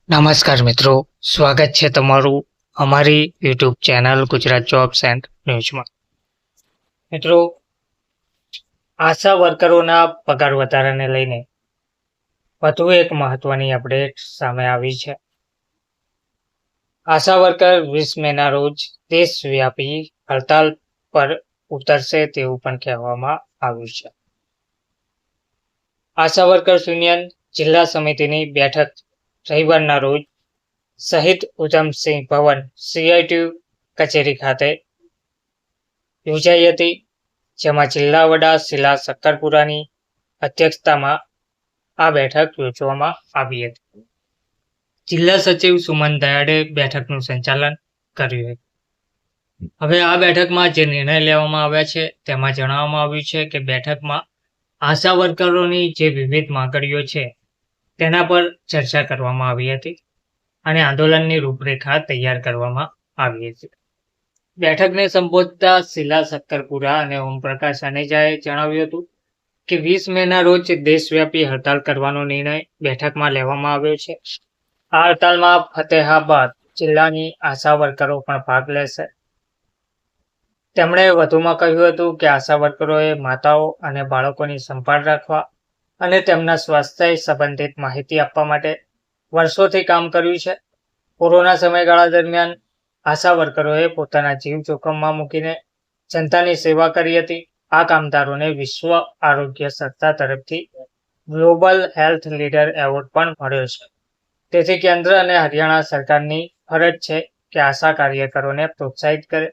નમસ્કાર મિત્રો, સ્વાગત છે તમારું અમારી YouTube channel Gujarat jobs and ન્યૂઝમાં. મિત્રો, આશા વર્કરોના પગાર વધારાને લઈને વધુ એક મહત્વની અપડેટ સામે આવી છે. આશા વર્કર 20 મેના રોજ દેશવ્યાપી હડતાલ પર ઉતરશે તેવું પણ કહેવામાં આવ્યું છે. આશા વર્કર્સ યુનિયન જિલ્લા સમિતિની બેઠક રવિવારના રોજ શહીદ ઉધમસિંહ ભવન CITU કચેરી ખાતે યોજાઈ હતી, જેમાં જિલ્લા વડા શિલા શક્કરપુરાની અધ્યક્ષતામાં આ બેઠક યોજવામાં આવી હતી. જિલ્લા સચિવ સુમન દયાળે બેઠકનું સંચાલન કર્યું હતું. હવે આ બેઠકમાં જે નિર્ણય લેવામાં આવ્યા છે તેમાં જણાવવામાં આવ્યું છે કે બેઠકમાં આશા વર્કરોની જે વિવિધ માંગણીઓ છે તેના પર ચર્ચા કરવામાં આવી હતી અને આંદોલનની રૂપરેખા તૈયાર કરવામાં આવી હતી. બેઠકને સંબોધતા શિલા શક્કરપુરા અને ઓમપ્રકાશ અનેજાએ જણાવ્યું હતું કે 20 મેના રોજ દેશવ્યાપી હડતાલ કરવાનો નિર્ણય બેઠકમાં લેવામાં આવ્યો છે. આ હડતાલમાં ફતેહાબાદ જિલ્લાની આશા વર્કરો પણ ભાગ લેશે. તેમણે વધુમાં કહ્યું હતું કે આશા વર્કરોએ માતાઓ અને બાળકોની સંભાળ રાખવા અને તેમના સ્વાસ્થ્ય સંબંધિત માહિતી આપવા માટે વર્ષોથી કામ કર્યું છે. કોરોના સમયગાળા દરમિયાન આશા વર્કરોએ પોતાના જીવ જોખમમાં મૂકીને જનતાની સેવા કરી હતી. આ કામદારોને વિશ્વ આરોગ્ય સંસ્થા તરફથી ગ્લોબલ હેલ્થ લીડર એવોર્ડ પણ મળ્યો છે. તેથી કેન્દ્ર અને હરિયાણા સરકારની ફરજ છે કે આશા કાર્યકરોને પ્રોત્સાહિત કરે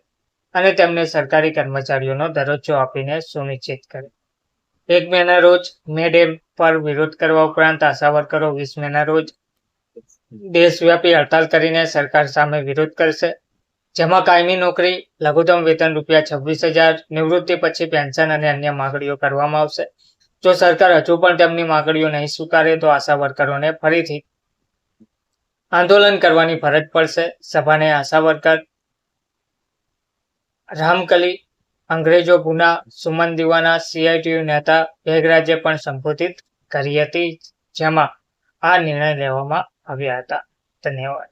અને તેમને સરકારી કર્મચારીઓનો દરજ્જો આપીને સુનિશ્ચિત કરે. 1 મેના રોજ મે ડે પર વિરોધ કરવા ઉપરાંત આશા વર્કરો 20 મેના રોજ દેશવ્યાપી હડતાલ કરીને સરકાર સામે વિરોધ કરશે, જેમાં કાયમી નોકરી, લઘુત્તમ વેતન ₹26,000, નિવૃત્તિ પછી પેન્શન અને અન્ય માંગણીઓ કરવામાં આવશે. જો સરકાર હજુ પણ તેમની માંગણીઓ નહીં સ્વીકારે તો આશા વર્કરોને ફરીથી આંદોલન કરવાની ફરજ પડશે. સભાને આશા વર્કર રામકલી, અંગ્રેજો પુના, સુમન દીવાના, CITU નેતા બેગરાજે પણ સંબોધિત કરી હતી, જેમાં આ નિર્ણય લેવામાં આવ્યા હતા. ધન્યવાદ.